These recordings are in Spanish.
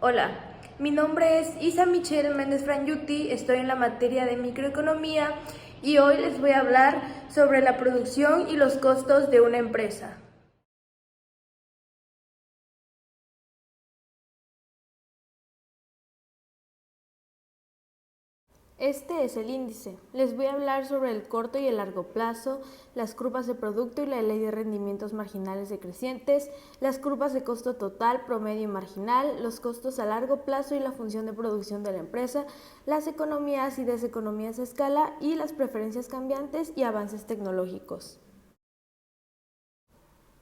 Hola, mi nombre es Isa Michelle Méndez Franyuti, estoy en la materia de microeconomía y hoy les voy a hablar sobre la producción y los costos de una empresa. Este es el índice. Les voy a hablar sobre el corto y el largo plazo, las curvas de producto y la ley de rendimientos marginales decrecientes, las curvas de costo total, promedio y marginal, los costos a largo plazo y la función de producción de la empresa, las economías y deseconomías a escala y las preferencias cambiantes y avances tecnológicos.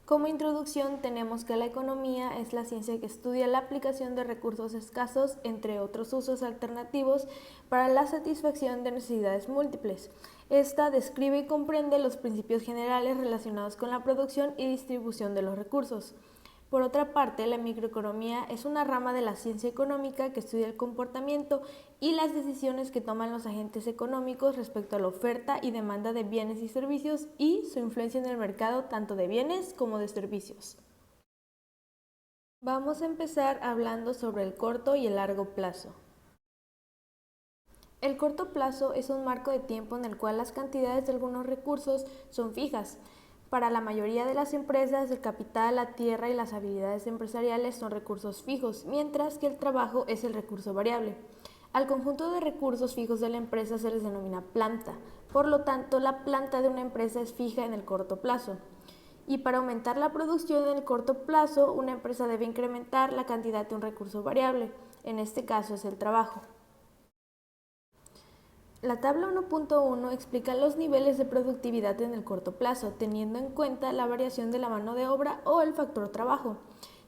Como introducción tenemos que la economía es la ciencia que estudia la aplicación de recursos escasos, entre otros usos alternativos, para la satisfacción de necesidades múltiples. Esta describe y comprende los principios generales relacionados con la producción y distribución de los recursos. Por otra parte, la microeconomía es una rama de la ciencia económica que estudia el comportamiento y las decisiones que toman los agentes económicos respecto a la oferta y demanda de bienes y servicios y su influencia en el mercado tanto de bienes como de servicios. Vamos a empezar hablando sobre el corto y el largo plazo. El corto plazo es un marco de tiempo en el cual las cantidades de algunos recursos son fijas. Para la mayoría de las empresas, el capital, la tierra y las habilidades empresariales son recursos fijos, mientras que el trabajo es el recurso variable. Al conjunto de recursos fijos de la empresa se les denomina planta. Por lo tanto, la planta de una empresa es fija en el corto plazo. Y para aumentar la producción en el corto plazo, una empresa debe incrementar la cantidad de un recurso variable. En este caso es el trabajo. La tabla 1.1 explica los niveles de productividad en el corto plazo, teniendo en cuenta la variación de la mano de obra o el factor trabajo.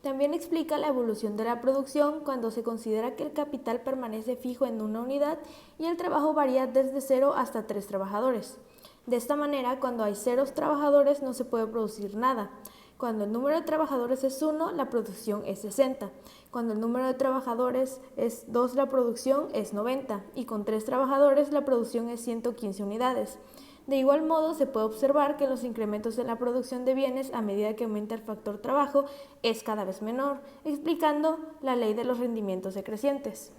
También explica la evolución de la producción cuando se considera que el capital permanece fijo en una unidad y el trabajo varía desde 0 hasta 3 trabajadores. De esta manera, cuando hay 0 trabajadores no se puede producir nada. Cuando el número de trabajadores es 1, la producción es 60. Cuando el número de trabajadores es 2, la producción es 90. Y con 3 trabajadores, la producción es 115 unidades. De igual modo, se puede observar que los incrementos en la producción de bienes a medida que aumenta el factor trabajo es cada vez menor, explicando la ley de los rendimientos decrecientes.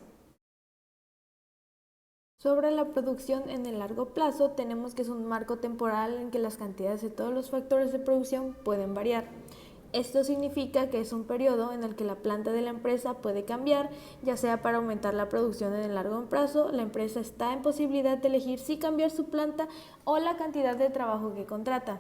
Sobre la producción en el largo plazo, tenemos que es un marco temporal en que las cantidades de todos los factores de producción pueden variar. Esto significa que es un periodo en el que la planta de la empresa puede cambiar, ya sea para aumentar la producción en el largo plazo, la empresa está en posibilidad de elegir si cambiar su planta o la cantidad de trabajo que contrata.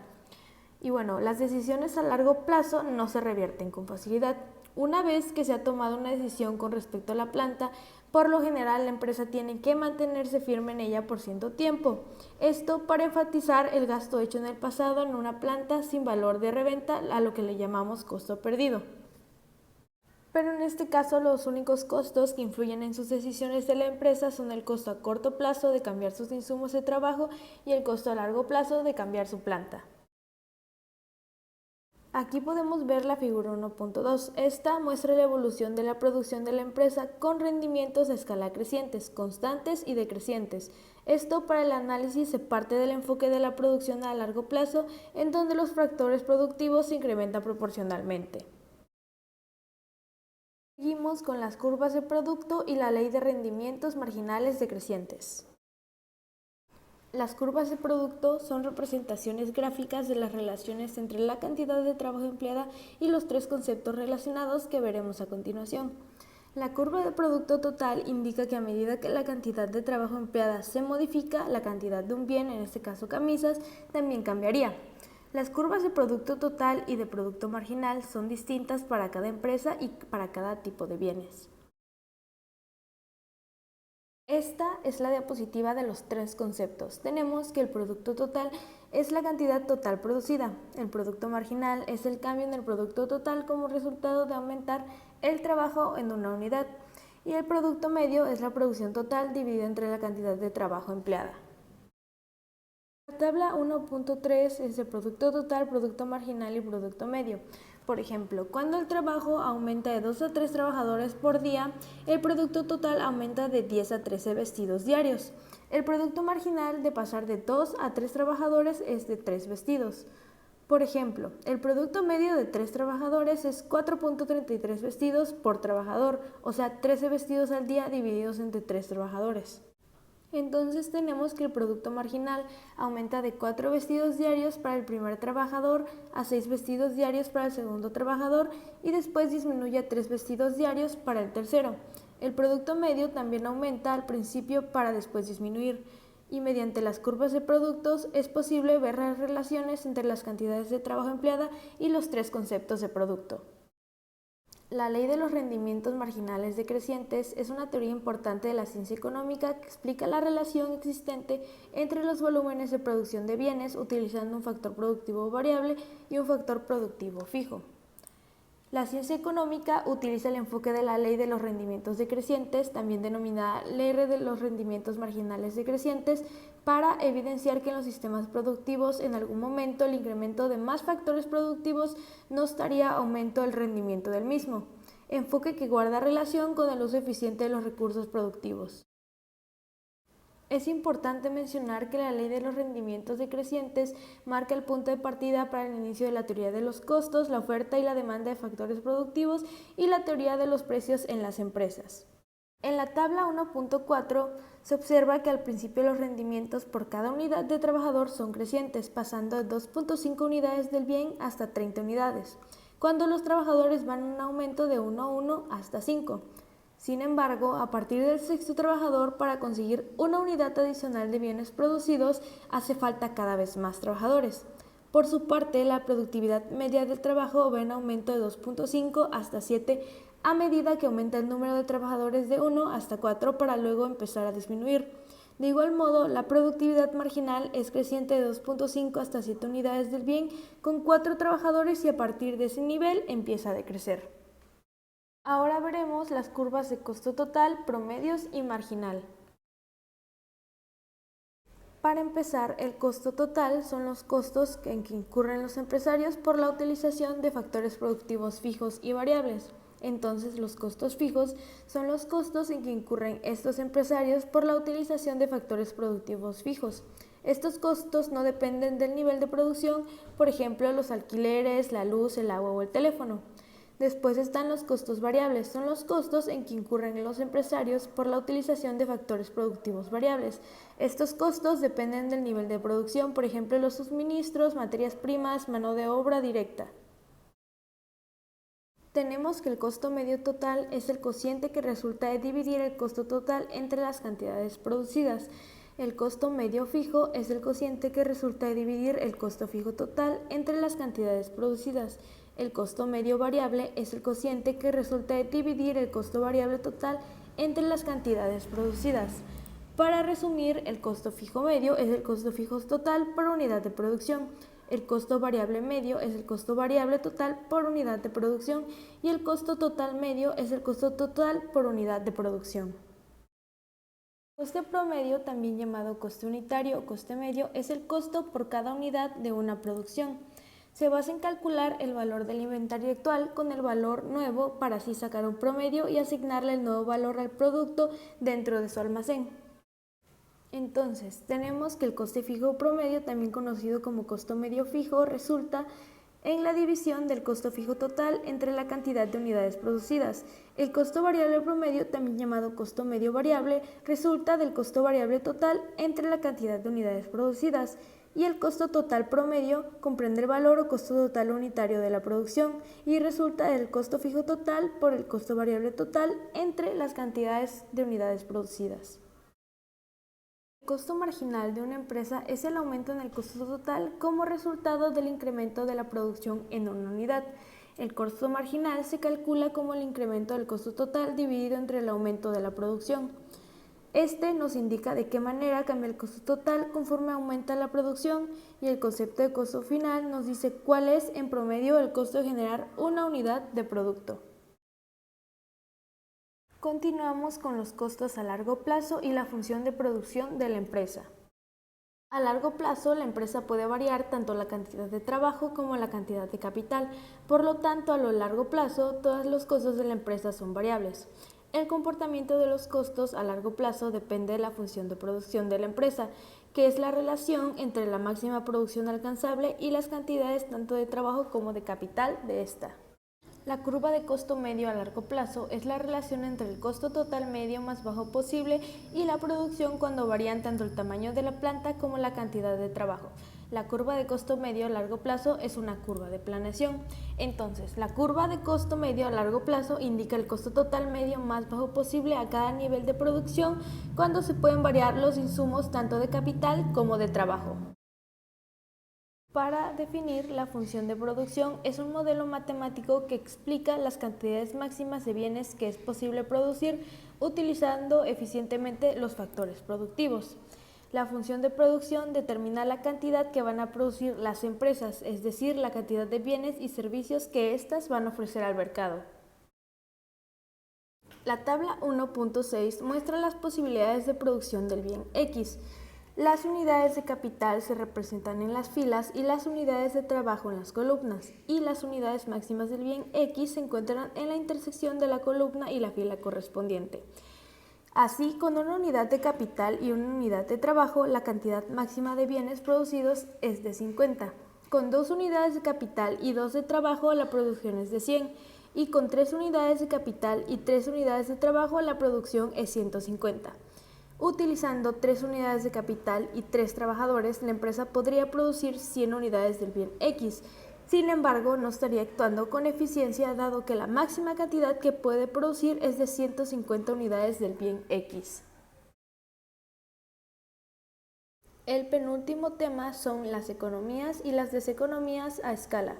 Y bueno, las decisiones a largo plazo no se revierten con facilidad. Una vez que se ha tomado una decisión con respecto a la planta, por lo general la empresa tiene que mantenerse firme en ella por cierto tiempo. Esto para enfatizar el gasto hecho en el pasado en una planta sin valor de reventa, a lo que le llamamos costo perdido. Pero en este caso los únicos costos que influyen en sus decisiones de la empresa son el costo a corto plazo de cambiar sus insumos de trabajo y el costo a largo plazo de cambiar su planta. Aquí podemos ver la figura 1.2. Esta muestra la evolución de la producción de la empresa con rendimientos a escala crecientes, constantes y decrecientes. Esto para el análisis se parte del enfoque de la producción a largo plazo, en donde los factores productivos se incrementan proporcionalmente. Seguimos con las curvas de producto y la ley de rendimientos marginales decrecientes. Las curvas de producto son representaciones gráficas de las relaciones entre la cantidad de trabajo empleada y los 3 conceptos relacionados que veremos a continuación. La curva de producto total indica que a medida que la cantidad de trabajo empleada se modifica, la cantidad de un bien, en este caso camisas, también cambiaría. Las curvas de producto total y de producto marginal son distintas para cada empresa y para cada tipo de bienes. Esta es la diapositiva de los 3 conceptos. Tenemos que el producto total es la cantidad total producida, el producto marginal es el cambio en el producto total como resultado de aumentar el trabajo en una unidad y el producto medio es la producción total dividida entre la cantidad de trabajo empleada. La tabla 1.3 es el producto total, producto marginal y producto medio. Por ejemplo, cuando el trabajo aumenta de 2 a 3 trabajadores por día, el producto total aumenta de 10 a 13 vestidos diarios. El producto marginal de pasar de 2 a 3 trabajadores es de 3 vestidos. Por ejemplo, el producto medio de 3 trabajadores es 4.33 vestidos por trabajador, o sea, 13 vestidos al día divididos entre 3 trabajadores. Entonces tenemos que el producto marginal aumenta de 4 vestidos diarios para el primer trabajador a 6 vestidos diarios para el segundo trabajador y después disminuye a 3 vestidos diarios para el tercero. El producto medio también aumenta al principio para después disminuir. Y mediante las curvas de productos es posible ver las relaciones entre las cantidades de trabajo empleada y los 3 conceptos de producto. La ley de los rendimientos marginales decrecientes es una teoría importante de la ciencia económica que explica la relación existente entre los volúmenes de producción de bienes utilizando un factor productivo variable y un factor productivo fijo. La ciencia económica utiliza el enfoque de la ley de los rendimientos decrecientes, también denominada ley de los rendimientos marginales decrecientes, para evidenciar que en los sistemas productivos en algún momento el incremento de más factores productivos no estaría aumento del rendimiento del mismo, enfoque que guarda relación con el uso eficiente de los recursos productivos. Es importante mencionar que la ley de los rendimientos decrecientes marca el punto de partida para el inicio de la teoría de los costos, la oferta y la demanda de factores productivos y la teoría de los precios en las empresas. En la tabla 1.4 se observa que al principio los rendimientos por cada unidad de trabajador son crecientes, pasando de 2.5 unidades del bien hasta 30 unidades, cuando los trabajadores van en un aumento de 1 a 1 hasta 5. Sin embargo, a partir del sexto trabajador, para conseguir una unidad adicional de bienes producidos, hace falta cada vez más trabajadores. Por su parte, la productividad media del trabajo va en aumento de 2.5 hasta 7 a medida que aumenta el número de trabajadores de 1 hasta 4 para luego empezar a disminuir. De igual modo, la productividad marginal es creciente de 2.5 hasta 7 unidades del bien con 4 trabajadores y a partir de ese nivel empieza a decrecer. Ahora veremos las curvas de costo total, promedios y marginal. Para empezar, el costo total son los costos en que incurren los empresarios por la utilización de factores productivos fijos y variables. Entonces, los costos fijos son los costos en que incurren estos empresarios por la utilización de factores productivos fijos. Estos costos no dependen del nivel de producción, por ejemplo, los alquileres, la luz, el agua o el teléfono. Después están los costos variables, son los costos en que incurren los empresarios por la utilización de factores productivos variables. Estos costos dependen del nivel de producción, por ejemplo, los suministros, materias primas, mano de obra directa. Tenemos que el costo medio total es el cociente que resulta de dividir el costo total entre las cantidades producidas. El costo medio fijo es el cociente que resulta de dividir el costo fijo total entre las cantidades producidas. El costo medio variable es el cociente que resulta de dividir el costo variable total entre las cantidades producidas. Para resumir, el costo fijo medio es el costo fijo total por unidad de producción. El costo variable medio es el costo variable total por unidad de producción y el costo total medio es el costo total por unidad de producción. El coste promedio, también llamado coste unitario o coste medio, es el costo por cada unidad de una producción. Se basa en calcular el valor del inventario actual con el valor nuevo para así sacar un promedio y asignarle el nuevo valor al producto dentro de su almacén. Entonces, tenemos que el coste fijo promedio, también conocido como costo medio fijo, resulta en la división del costo fijo total entre la cantidad de unidades producidas. El costo variable promedio, también llamado costo medio variable, resulta del costo variable total entre la cantidad de unidades producidas. Y el costo total promedio comprende el valor o costo total unitario de la producción y resulta del costo fijo total por el costo variable total entre las cantidades de unidades producidas. El costo marginal de una empresa es el aumento en el costo total como resultado del incremento de la producción en una unidad. El costo marginal se calcula como el incremento del costo total dividido entre el aumento de la producción. Este nos indica de qué manera cambia el costo total conforme aumenta la producción y el concepto de costo final nos dice cuál es en promedio el costo de generar una unidad de producto. Continuamos con los costos a largo plazo y la función de producción de la empresa. A largo plazo, la empresa puede variar tanto la cantidad de trabajo como la cantidad de capital. Por lo tanto, a lo largo plazo, todos los costos de la empresa son variables. El comportamiento de los costos a largo plazo depende de la función de producción de la empresa, que es la relación entre la máxima producción alcanzable y las cantidades tanto de trabajo como de capital de esta. La curva de costo medio a largo plazo es la relación entre el costo total medio más bajo posible y la producción cuando varían tanto el tamaño de la planta como la cantidad de trabajo. La curva de costo medio a largo plazo es una curva de planeación. Entonces, la curva de costo medio a largo plazo indica el costo total medio más bajo posible a cada nivel de producción cuando se pueden variar los insumos tanto de capital como de trabajo. Para definir la función de producción es un modelo matemático que explica las cantidades máximas de bienes que es posible producir utilizando eficientemente los factores productivos. La función de producción determina la cantidad que van a producir las empresas, es decir, la cantidad de bienes y servicios que éstas van a ofrecer al mercado. La tabla 1.6 muestra las posibilidades de producción del bien X. Las unidades de capital se representan en las filas y las unidades de trabajo en las columnas, y las unidades máximas del bien X se encuentran en la intersección de la columna y la fila correspondiente. Así, con una unidad de capital y una unidad de trabajo, la cantidad máxima de bienes producidos es de 50. Con 2 unidades de capital y 2 de trabajo, la producción es de 100. Y con 3 unidades de capital y 3 unidades de trabajo, la producción es 150. Utilizando 3 unidades de capital y 3 trabajadores, la empresa podría producir 100 unidades del bien X. Sin embargo, no estaría actuando con eficiencia dado que la máxima cantidad que puede producir es de 150 unidades del bien X. El penúltimo tema son las economías y las deseconomías a escala.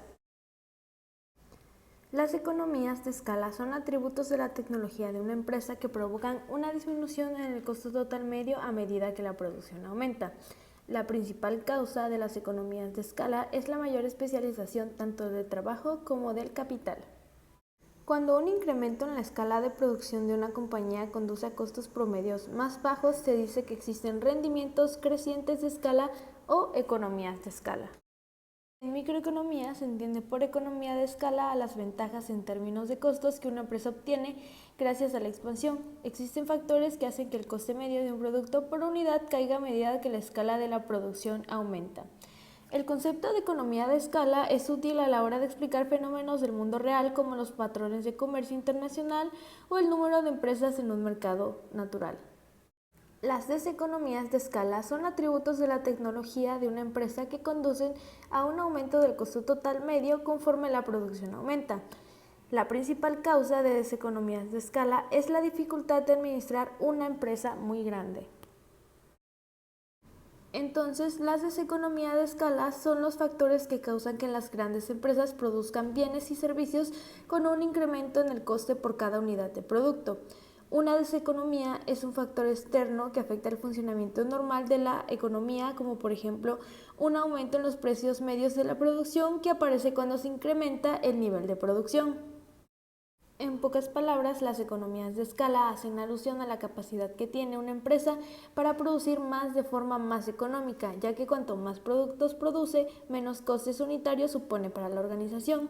Las economías de escala son atributos de la tecnología de una empresa que provocan una disminución en el costo total medio a medida que la producción aumenta. La principal causa de las economías de escala es la mayor especialización tanto del trabajo como del capital. Cuando un incremento en la escala de producción de una compañía conduce a costos promedios más bajos, se dice que existen rendimientos crecientes de escala o economías de escala. En microeconomía se entiende por economía de escala a las ventajas en términos de costos que una empresa obtiene gracias a la expansión. Existen factores que hacen que el coste medio de un producto por unidad caiga a medida que la escala de la producción aumenta. El concepto de economía de escala es útil a la hora de explicar fenómenos del mundo real como los patrones de comercio internacional o el número de empresas en un mercado natural. Las deseconomías de escala son atributos de la tecnología de una empresa que conducen a un aumento del costo total medio conforme la producción aumenta. La principal causa de deseconomías de escala es la dificultad de administrar una empresa muy grande. Entonces, las deseconomías de escala son los factores que causan que las grandes empresas produzcan bienes y servicios con un incremento en el coste por cada unidad de producto. Una deseconomía es un factor externo que afecta el funcionamiento normal de la economía, como por ejemplo un aumento en los precios medios de la producción que aparece cuando se incrementa el nivel de producción. En pocas palabras, las economías de escala hacen alusión a la capacidad que tiene una empresa para producir más de forma más económica, ya que cuanto más productos produce, menos costes unitarios supone para la organización.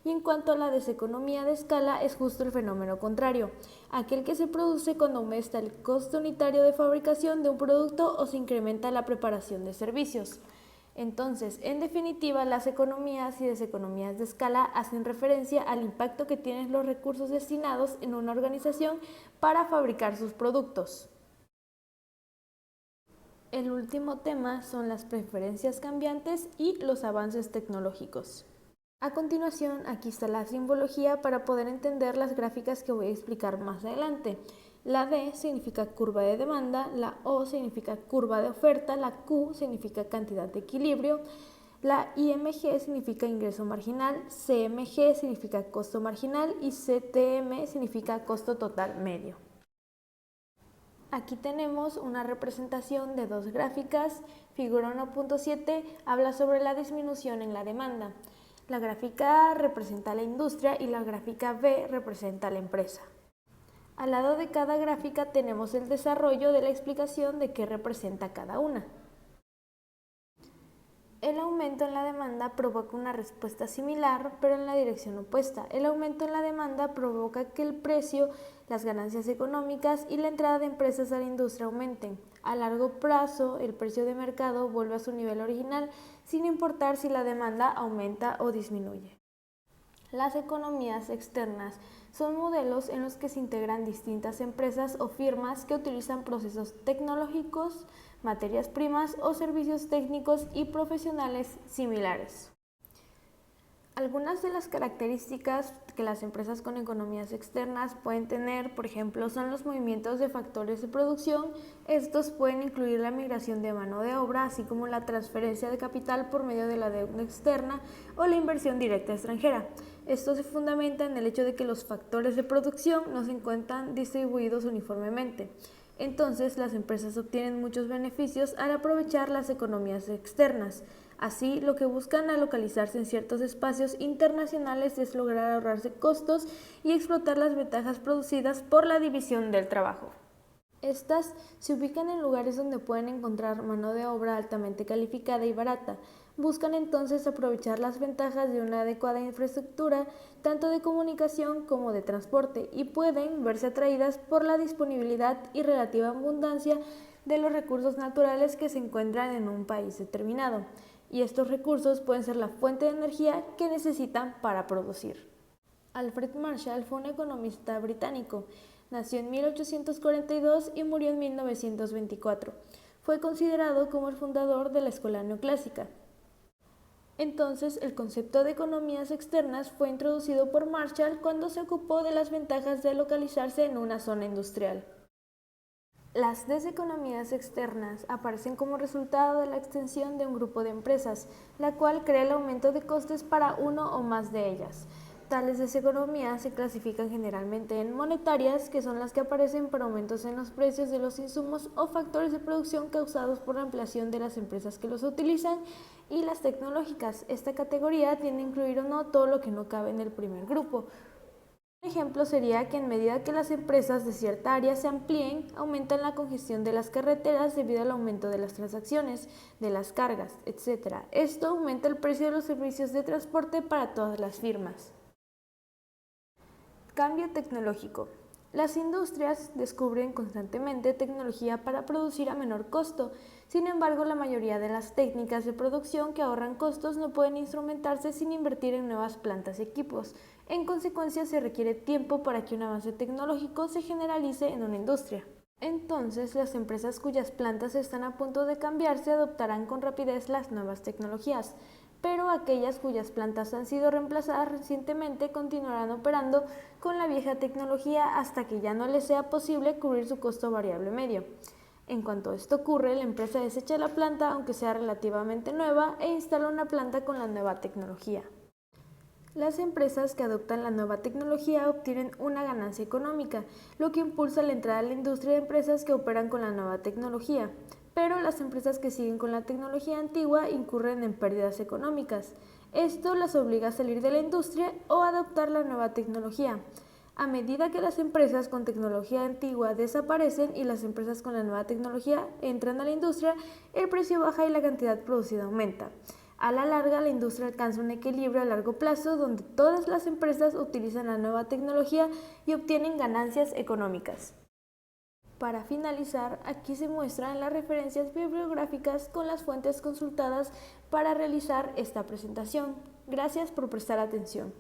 Y en cuanto a la deseconomía de escala, es justo el fenómeno contrario, aquel que se produce cuando aumenta el costo unitario de fabricación de un producto o se incrementa la preparación de servicios. Entonces, en definitiva, las economías y deseconomías de escala hacen referencia al impacto que tienen los recursos destinados en una organización para fabricar sus productos. El último tema son las preferencias cambiantes y los avances tecnológicos. A continuación, aquí está la simbología para poder entender las gráficas que voy a explicar más adelante. La D significa curva de demanda, la O significa curva de oferta, la Q significa cantidad de equilibrio, la IMG significa ingreso marginal, CMG significa costo marginal y CTM significa costo total medio. Aquí tenemos una representación de dos gráficas. Figura 1.7 habla sobre la disminución en la demanda. La gráfica A representa a la industria y la gráfica B representa a la empresa. Al lado de cada gráfica tenemos el desarrollo de la explicación de qué representa cada una. El aumento en la demanda provoca una respuesta similar, pero en la dirección opuesta. El aumento en la demanda provoca que el precio, las ganancias económicas y la entrada de empresas a la industria aumenten. A largo plazo, el precio de mercado vuelve a su nivel original, sin importar si la demanda aumenta o disminuye. Las economías externas son modelos en los que se integran distintas empresas o firmas que utilizan procesos tecnológicos, materias primas o servicios técnicos y profesionales similares. Algunas de las características que las empresas con economías externas pueden tener, por ejemplo, son los movimientos de factores de producción. Estos pueden incluir la migración de mano de obra, así como la transferencia de capital por medio de la deuda externa o la inversión directa extranjera. Esto se fundamenta en el hecho de que los factores de producción no se encuentran distribuidos uniformemente. Entonces, las empresas obtienen muchos beneficios al aprovechar las economías externas. Así, lo que buscan al localizarse en ciertos espacios internacionales es lograr ahorrarse costos y explotar las ventajas producidas por la división del trabajo. Estas se ubican en lugares donde pueden encontrar mano de obra altamente calificada y barata. Buscan entonces aprovechar las ventajas de una adecuada infraestructura, tanto de comunicación como de transporte, y pueden verse atraídas por la disponibilidad y relativa abundancia de los recursos naturales que se encuentran en un país determinado. Y estos recursos pueden ser la fuente de energía que necesitan para producir. Alfred Marshall fue un economista británico. Nació en 1842 y murió en 1924. Fue considerado como el fundador de la escuela neoclásica. Entonces, el concepto de economías externas fue introducido por Marshall cuando se ocupó de las ventajas de localizarse en una zona industrial. Las deseconomías externas aparecen como resultado de la extensión de un grupo de empresas, la cual crea el aumento de costes para uno o más de ellas. Tales deseconomías se clasifican generalmente en monetarias, que son las que aparecen por aumentos en los precios de los insumos o factores de producción causados por la ampliación de las empresas que los utilizan, y las tecnológicas. Esta categoría tiende a incluir o no todo lo que no cabe en el primer grupo. Un ejemplo sería que en medida que las empresas de cierta área se amplíen, aumentan la congestión de las carreteras debido al aumento de las transacciones, de las cargas, etc. Esto aumenta el precio de los servicios de transporte para todas las firmas. Cambio tecnológico. Las industrias descubren constantemente tecnología para producir a menor costo. Sin embargo, la mayoría de las técnicas de producción que ahorran costos no pueden instrumentarse sin invertir en nuevas plantas y equipos. En consecuencia, se requiere tiempo para que un avance tecnológico se generalice en una industria. Entonces, las empresas cuyas plantas están a punto de cambiarse adoptarán con rapidez las nuevas tecnologías, pero aquellas cuyas plantas han sido reemplazadas recientemente continuarán operando con la vieja tecnología hasta que ya no les sea posible cubrir su costo variable medio. En cuanto esto ocurre, la empresa desecha la planta, aunque sea relativamente nueva, e instala una planta con la nueva tecnología. Las empresas que adoptan la nueva tecnología obtienen una ganancia económica, lo que impulsa la entrada a la industria de empresas que operan con la nueva tecnología. Pero las empresas que siguen con la tecnología antigua incurren en pérdidas económicas. Esto las obliga a salir de la industria o a adoptar la nueva tecnología. A medida que las empresas con tecnología antigua desaparecen y las empresas con la nueva tecnología entran a la industria, el precio baja y la cantidad producida aumenta. A la larga, la industria alcanza un equilibrio a largo plazo donde todas las empresas utilizan la nueva tecnología y obtienen ganancias económicas. Para finalizar, aquí se muestran las referencias bibliográficas con las fuentes consultadas para realizar esta presentación. Gracias por prestar atención.